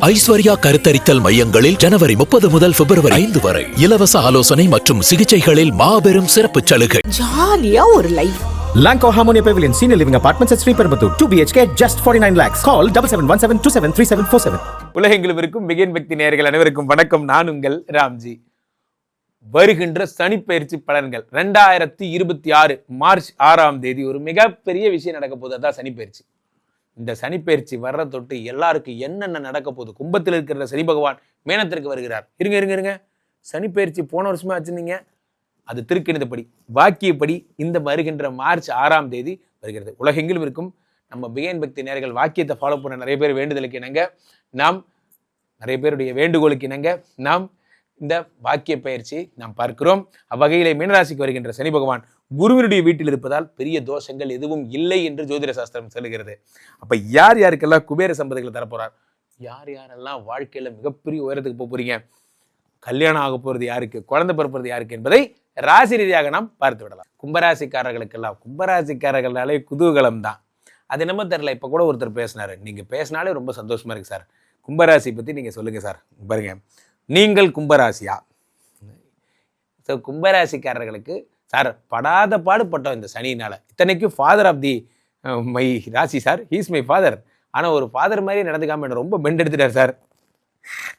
ஐஸ்வர்யா கருத்தரித்தல் மையங்களில் ஜனவரி 30 முதல் பிப்ரவரி 5 வரை இலவச ஆலோசனை மற்றும் சிகிச்சைகளில் மாபெரும் சிறப்பு சலுகை. ஜாலியா ஒரு life. Lanco Harmonia Pavilion Senior Living Apartments at Sriperambur 2 BHK just 49 lakhs. Call 7717273747. உலகெங்கிலும் இருக்கும் பிகின் பக்தி நேயர்கள் அனைவருக்கும் வணக்கம். நான் உங்கள் ராம்ஜி. வருகின்ற சனிப்பெயர்ச்சி பலன்கள் 2026 மார்ச் 6ஆம் தேதி ஒரு மிகப்பெரிய விஷயம் நடக்க போகுது. அதான் சனிப்பெயர்ச்சி. இந்த சனிப்பெயர்ச்சி வர்ற தொட்டு எல்லாருக்கும் என்னென்ன நடக்க போகுது. கும்பத்தில் இருக்கிற சனி பகவான் மேனத்திற்கு வருகிறார். இருங்க சனிப்பெயர்ச்சி போன வருஷமா வச்சிருந்தீங்க. அது திருக்கணிதப்படி வாக்கியப்படி இந்த வருகின்ற மார்ச் 6ஆம் தேதி வருகிறது. உலகெங்கிலும் இருக்கும் நம்ம பிகின் பக்தி நேயர்கள் வாக்கியத்தை ஃபாலோ பண்ண நிறைய பேர் வேண்டுதலுக்கு இணங்க, நாம் நிறைய பேருடைய வேண்டுகோளுக்கு இணங்க நாம் இந்த வாக்கிய பயிற்சி நாம் பார்க்கிறோம். அவ்வகையிலே மீனராசிக்கு வருகின்ற சனி பகவான் குருவினுடைய வீட்டில் இருப்பதால் பெரிய தோஷங்கள் எதுவும் இல்லை என்று ஜோதிட சாஸ்திரம் சொல்லுகிறது. அப்ப யார் யாருக்கெல்லாம் குபேர சம்பதிகளை தரப்போறார், யார் யாரெல்லாம் வாழ்க்கையில மிகப்பெரிய உயரத்துக்கு போறீங்க, கல்யாணம் ஆக போறது யாருக்கு, குழந்தை பிறப்பது யாருக்கு என்பதை ராசி ரீதியாக நாம் பார்த்து விடலாம். கும்பராசிக்காரர்களுக்கெல்லாம் கும்பராசிக்காரர்களாலே குதூகலம் தான். அது என்னமோ தெரியல. இப்ப கூட ஒருத்தர் பேசினாரு, நீங்க பேசினாலே ரொம்ப சந்தோஷமா இருக்கு சார், கும்பராசி பத்தி நீங்க சொல்லுங்க சார். பாருங்க, நீங்கள் கும்பராசியா? ஸோ கும்பராசிக்காரர்களுக்கு சார் படாத பாடுபட்டோம் இந்த சனியினால. இத்தனைக்கும் ஃபாதர் ஆஃப் தி மை ராசி சார், ஹீஸ் மை ஃபாதர். ஆனால் ஒரு ஃபாதர் மாதிரியே நடந்துக்காம என்ன ரொம்ப பெண்ட் எடுத்துட்டார் சார்.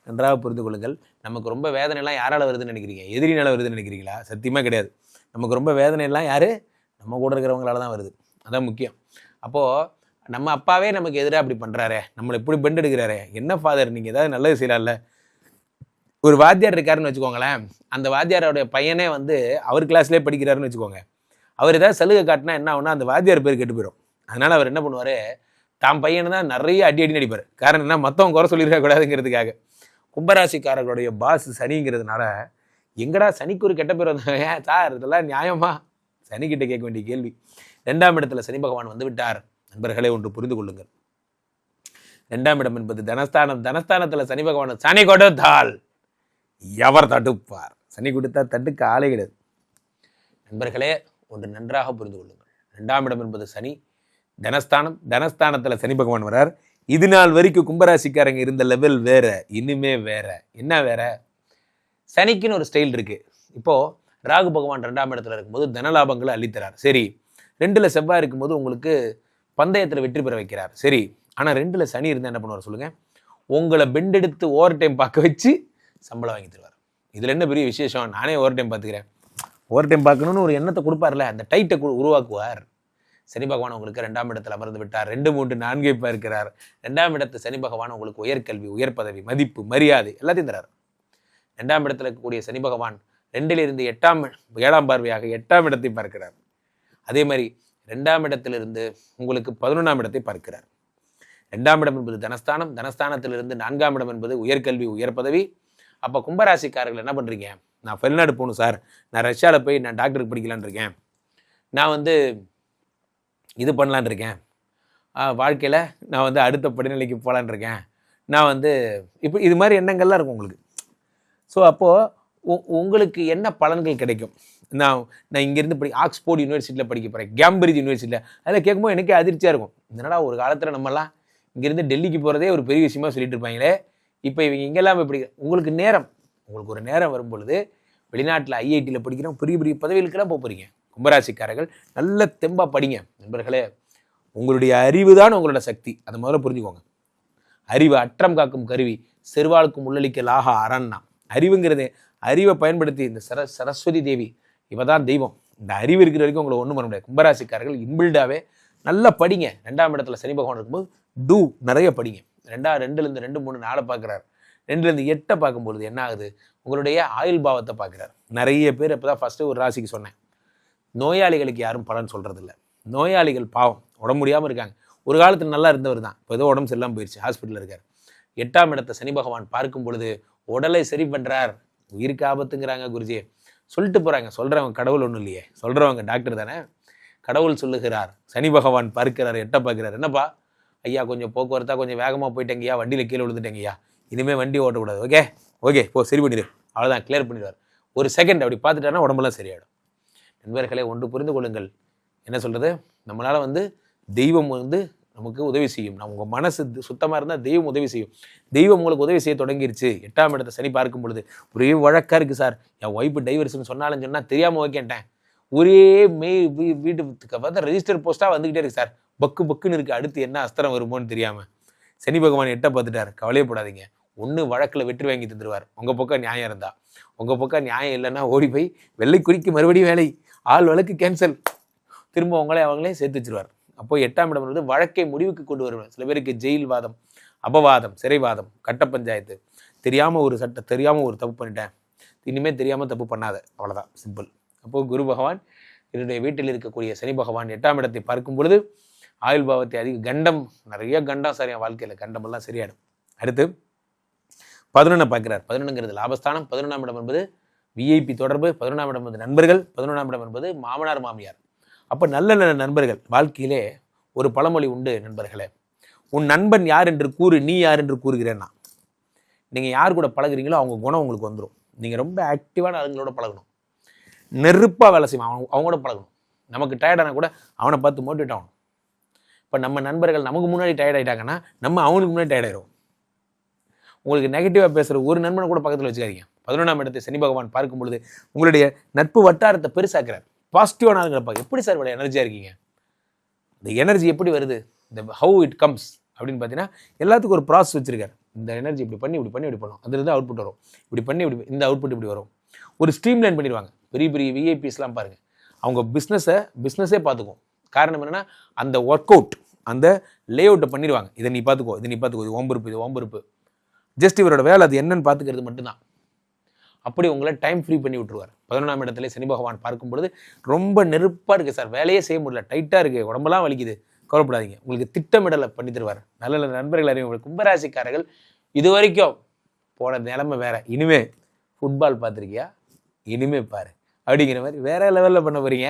நன்றாக புரிந்து கொள்ளுங்கள். நமக்கு ரொம்ப வேதனைலாம் யாரால் வருதுன்னு நினைக்கிறீங்க? எதிரினால வருதுன்னு நினைக்கிறீங்களா? சத்தியமாக கிடையாது. நமக்கு ரொம்ப வேதனைலாம் யார்? நம்ம கூட இருக்கிறவங்களால தான் வருது. அதான் முக்கியம். அப்போது நம்ம அப்பாவே நமக்கு எதிராக அப்படி பண்ணுறாரே, நம்மளை இப்படி பெண்ட் எடுக்கிறாரே, என்ன ஃபாதர் நீங்கள் ஏதாவது நல்லது செய்யலாம்ல. ஒரு வாத்தியார் இருக்காருன்னு வச்சுக்கோங்களேன், அந்த வாத்தியாரோடைய பையனே அவர் கிளாஸ்லேயே படிக்கிறாருன்னு வச்சுக்கோங்க. அவர் ஏதாவது சலுகை காட்டினா என்ன ஆகுனா அந்த வாத்தியார் பேர் கெட்டு போயிடும். அதனால் அவர் என்ன பண்ணுவார், தான் பையனை தான் நிறைய அடி நடிப்பார். காரணம் என்ன, மற்றவங்க குறை சொல்லியிருக்க கூடாதுங்கிறதுக்காக. கும்பராசிக்காரர்களுடைய பாஸ் சனிங்கிறதுனால எங்கடா சனிக்கு ஒரு கெட்ட பேர் வந்தாங்க சார், இதெல்லாம் நியாயமா? சனிக்கிட்ட கேட்க வேண்டிய கேள்வி. 2ஆம் இடத்துல சனி பகவான் வந்து விட்டார். நண்பர்களே, ஒன்று புரிந்து கொள்ளுங்கள். 2ஆம் இடம் என்பது தனஸ்தானம். தனஸ்தானத்தில் சனி பகவான் சனி கொடுத்தால் எவர் தடுப்பார்? சனி கொடுத்தா தட்டுக்கு ஆளே கிடையாது. நண்பர்களே, ஒன்று நன்றாக புரிந்து கொள்ளுங்கள். 2ஆம் இடம் என்பது சனி, தனஸ்தானம். தனஸ்தானத்தில் சனி பகவான் வரார். இது நாள் வரைக்கும் கும்பராசிக்காரங்க இருந்த லெவல் வேற, இனிமே வேற. என்ன வேற? சனிக்குன்னு ஒரு ஸ்டைல் இருக்கு. இப்போ ராகு பகவான் 2ஆம் இடத்துல இருக்கும்போது தனலாபங்களை அள்ளித்தரார். சரி, 2ல் செவ்வாய் இருக்கும்போது உங்களுக்கு பந்தயத்தில் வெற்றி பெற வைக்கிறார். சரி, ஆனால் 2ல் சனி இருந்தால் என்ன பண்ணுவார் சொல்லுங்க? உங்களை பெண்ட் எடுத்து ஓவர் டைம் பார்க்க வச்சு சம்பளம் வாங்கி தருவார். இதில் என்ன பெரிய விசேஷம்? நானே ஓவர் டைம் பார்த்துக்கிறேன், ஓவர் டைம் பார்க்கணும்னு ஒரு எண்ணத்தை கொடுப்பார்ல, அந்த டைட்டை உருவாக்குவார். சனி பகவான் உங்களுக்கு 2ஆம் இடத்துல அமர்ந்து விட்டார். 2, 3, 4 இருக்கிறார். 2ஆம் இடத்து சனி பகவான் உங்களுக்கு உயர்கல்வி, உயர் பதவி, மதிப்பு, மரியாதை எல்லாத்தையும் தரார். 2ஆம் இடத்துல இருக்கக்கூடிய சனி பகவான் 2லிருந்து 7ஆம் பார்வையாக 8ஆம் இடத்தை பார்க்கிறார். அதே மாதிரி 2ஆம் இடத்திலிருந்து உங்களுக்கு 11ஆம் இடத்தை பார்க்கிறார். 2ஆம் இடம் என்பது தனஸ்தானம். தனஸ்தானத்திலிருந்து 4ஆம் இடம் என்பது உயர்கல்வி, உயர் பதவி. அப்போ கும்பராசிக்காரர்கள் என்ன பண்ணுறீங்க? நான் வெளிநாடு போகணும் சார், நான் ரஷ்யாவில் போய் நான் டாக்டருக்கு படிக்கலான்னு இருக்கேன், நான் இது பண்ணலான் இருக்கேன், வாழ்க்கையில் நான் அடுத்த படிநிலைக்கு போகலான் இருக்கேன், நான் இப்போ இது மாதிரி எண்ணங்கள்லாம் இருக்கும் உங்களுக்கு. ஸோ அப்போது உங்களுக்கு என்ன பலன்கள் கிடைக்கும்? நான் இங்கேருந்து ஆக்ஸ்போர்ட் யூனிவர்சிட்டியில் படிக்க போகிறேன், கேம்பிரிட்ஜ் யூனிவர்சிட்டியில். அதில் கேட்கும்போது எனக்கே அதிர்ச்சியாக இருக்கும். இதனால் ஒரு காலத்தில் நம்மலாம் இங்கேருந்து டெல்லிக்கு போகிறதே ஒரு பெரிய விஷயமா சொல்லிட்டு இருப்பாங்களே, இப்போ இவங்க இங்கெல்லாம் எப்படி? உங்களுக்கு நேரம், உங்களுக்கு ஒரு நேரம் வரும்பொழுது வெளிநாட்டில் ஐஐடியில் படிக்கிறோம், பெரிய பெரிய பதவிகளுக்கெல்லாம் போகிறீங்க. கும்பராசிக்காரர்கள் நல்ல தெம்பாக படிங்க நண்பர்களே. உங்களுடைய அறிவு தான் உங்களோட சக்தி, அதை முதல்ல புரிஞ்சுக்கோங்க. அறிவு அற்றம் காக்கும் கருவி, செருவாளுக்கும் உள்ளளிக்கல் ஆகா அரண்ணா. அறிவுங்கிறது, அறிவை பயன்படுத்தி இந்த சரஸ்வதி தேவி இவ தான் தெய்வம். இந்த அறிவு இருக்கிற வரைக்கும் உங்களை ஒன்றும் பண்ண முடியாது. கும்பராசிக்காரர்கள் இன்பில்டாகவே நல்லா படிங்க. 2ஆம் இடத்துல சனி பகவான் இருக்கும்போது நிறைய படிங்க. 2லேருந்து 2, 3, 4 பார்க்குறாரு. 2லேருந்து 8 பார்க்கும்பொழுது என்ன ஆகுது? உங்களுடைய ஆயுள் பாவத்தை பார்க்குறாரு. நிறைய பேர் இப்போ தான் ஃபஸ்ட்டு ஒரு ராசிக்கு சொன்னேன், நோயாளிகளுக்கு யாரும் பலன் சொல்கிறதில்ல. நோயாளிகள் பாவம், உடம்பு முடியாமல் இருக்காங்க. ஒரு காலத்தில் நல்லா இருந்தவர் தான், இப்போ ஏதோ உடம்பு சரியில்லாமல் போயிடுச்சு, ஹாஸ்பிட்டலில் இருக்கார். 8ஆம் இடத்தை சனி பகவான் பார்க்கும் பொழுது உடலை சரி பண்ணுறார். உயிருக்கு ஆபத்துங்கிறாங்க குருஜி, சொல்லிட்டு போகிறாங்க. சொல்கிறவங்க கடவுள் ஒன்றும் இல்லையே, சொல்கிறவங்க டாக்டர் தானே. கடவுள் சொல்லுகிறார், சனி பகவான் பார்க்கிறார், 8 பார்க்கிறார். என்னப்பா ஐயா, கொஞ்சம் போக்குவரத்தாக கொஞ்சம் வேகமாக போயிட்டேங்கய்யா, வண்டியில் கீழே விழுந்துட்டேங்கய்யா, இனிமேல் வண்டி ஓட்டக்கூடாது, ஓகே இப்போ சரி பண்ணிடு, அவ்வளோதான், கிளியர் பண்ணிடுவார். ஒரு செகண்ட் அப்படி பார்த்துட்டாருன்னா உடம்பெல்லாம் சரியாயிடும். நண்பர்களே, ஒன்று புரிந்து கொள்ளுங்கள். என்ன சொல்கிறது, நம்மளால் தெய்வம் நமக்கு உதவி செய்யும். நம்ம உங்கள் மனசு சுத்தமாக இருந்தால் தெய்வம் உதவி செய்யும். தெய்வம் உங்களுக்கு உதவி செய்ய தொடங்கிருச்சு. 8ஆம் இடத்தை சனி பார்க்கும் பொழுது ஒரே வழக்காக இருக்குது சார், என் ஒய்ஃபு டைவர்ஸ்னு சொன்னாலும் சொன்னால் தெரியாமல் வைக்கேன்ட்டேன், ஒரே வீட்டுக்கு பார்த்தா ரெஜிஸ்டர் போஸ்ட்டாக வந்துக்கிட்டே இருக்கு சார், பக்கு பக்குன்னு இருக்குது, அடுத்து என்ன அஸ்திரம் வருமோன்னு தெரியாமல். சனி பகவான் 8 பார்த்துட்டார். கவலையப்படாதீங்க, ஒன்று வழக்கில் வெற்றி வாங்கி தந்துடுவார். உங்கள் பக்கம் நியாயம் இருந்தால். உங்கள் பக்கம் நியாயம் இல்லைன்னா ஓடி போய் வெள்ளை குறிக்கு மறுபடியும் வேலை, ஆள் வழக்கு கேன்சல், திரும்ப அவங்களே சேர்த்து வச்சிருவார். அப்போ 8ஆம் இடம் வந்து வழக்கை முடிவுக்கு கொண்டு வருவார். சில பேருக்கு ஜெயில் வாதம், அபவாதம், சிறைவாதம், கட்ட பஞ்சாயத்து, தெரியாமல் ஒரு தப்பு பண்ணிட்டேன், இனிமேல் தெரியாமல் தப்பு பண்ணாத, அவ்வளோதான், சிம்பிள். அப்போது குரு பகவான் என்னுடைய வீட்டில் இருக்கக்கூடிய சனி பகவான் 8ஆம் இடத்தை பார்க்கும் பொழுது ஆயுள் பாவத்தை அதிக கண்டம், நிறைய கண்டம் சரியா வாழ்க்கையில் கண்டமெல்லாம் சரியாயிடும். அடுத்து 11 பார்க்கிறார். 11ங்கிறது லாபஸ்தானம். 11ஆம் இடம் என்பது விஐபி தொடர்பு. 11ஆம் இடம் என்பது நண்பர்கள். 11ஆம் இடம் என்பது மாமனார் மாமியார். அப்போ நல்ல நல்ல நண்பர்கள். வாழ்க்கையிலே ஒரு பழமொழி உண்டு நண்பர்களே, உன் நண்பன் யார் என்று கூறு, நீ யார் என்று கூறுகிறேன்னா. நீங்கள் யார் கூட பழகுறீங்களோ அவங்க குணம் உங்களுக்கு வந்துடும். நீங்கள் ரொம்ப ஆக்டிவான ஆளுங்களோட பழகணும், நெருப்பாக வேலை செய்வான், அவங்களோட பழகணும். நமக்கு டயர்டானா கூட அவனை பார்த்து மோட்டிவேட் ஆகணும். இப்போ நம்ம நண்பர்கள் நமக்கு முன்னாடி டயர்ட் ஆகிட்டாங்கன்னா நம்ம அவனுக்கு முன்னாடி டயர்ட் ஆயிடும். உங்களுக்கு நெகட்டிவாக பேசுகிற ஒரு நண்பனை கூட பக்கத்தில் வச்சுக்காதீங்க. 11ஆம் இடத்தை சனி பகவான் பார்க்கும் பொழுது உங்களுடைய நட்பு வட்டாரத்தை பெருசாக்குறார். பாசிட்டிவான ஆளுங்க எப்படி சார் இவ்வளோ எனர்ஜியாக இருக்கீங்க, இந்த எனர்ஜி எப்படி வருது, இந்த ஹவு இட் கம்ஸ் அப்படின்னு பார்த்தீங்கன்னா எல்லாத்துக்கும் ஒரு ப்ராசஸ் வச்சிருக்காரு. இந்த எனர்ஜி இப்படி பண்ணி பண்ணணும், அதுலேருந்து அவுட்புட் வரும், இப்படி பண்ணி இந்த அவுட்புட் இப்படி வரும். ஒரு ஸ்ட்ரீம் லைன் பண்ணிடுவாங்க. பெரிய பெரிய விஐபிஸ்லாம் பாருங்கள், அவங்க பிஸ்னஸே பார்த்துக்கும். காரணம் என்னென்னா அந்த ஒர்க் அவுட், அந்த லே அவுட்டை பண்ணிடுவாங்க. இதை நீ பார்த்துக்கோ, இது ஓம்பருப்பு, ஜஸ்ட் இவரோட வேலை அது என்னன்னு பார்த்துக்கிறது மட்டும்தான். அப்படி உங்களை டைம் ஃப்ரீ பண்ணி விட்டுருவார். 11ஆம் இடத்துல சனி பகவான் பார்க்கும் பொழுது ரொம்ப நெருப்பாக இருக்குது சார், வேலையே செய்ய முடியல, டைட்டாக இருக்குது, உடம்பெல்லாம் வலிக்குது, கவலைப்படாதீங்க, உங்களுக்கு திட்டமிடலை பண்ணி தருவார். நல்ல நல்ல நண்பர்கள் அறிவு. கும்பராசிக்காரர்கள் இது வரைக்கும் போன நிலைமை வேற, இனிமே ஃபுட்பால் பார்த்துருக்கியா, இனிமே பாரு அப்படிங்கிற மாதிரி வேற லெவலில் பண்ண போறீங்க.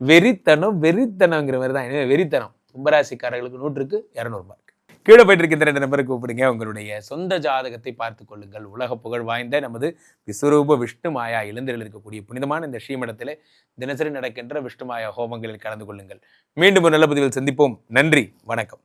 வெறித்தனங்கிற மாதிரி தான் இனிமே வெறித்தனம். கும்பராசிக்காரர்களுக்கு 100க்கு 200 மார்க். கீழே போயிட்டு இருக்கின்ற 2 நம்பருக்கு கூப்பிடுங்க. உங்களுடைய சொந்த ஜாதகத்தை பார்த்து கொள்ளுங்கள். உலக புகழ் வாய்ந்த நமது விஸ்வரூப விஷ்ணு மாயா இளந்திரில் இருக்கக்கூடிய புனிதமான இந்த ஸ்ரீமடத்திலே தினசரி நடக்கின்ற விஷ்ணு மாயா ஹோமங்களில் கலந்து கொள்ளுங்கள். மீண்டும் ஒரு நல்ல பதிவில் சந்திப்போம். நன்றி, வணக்கம்.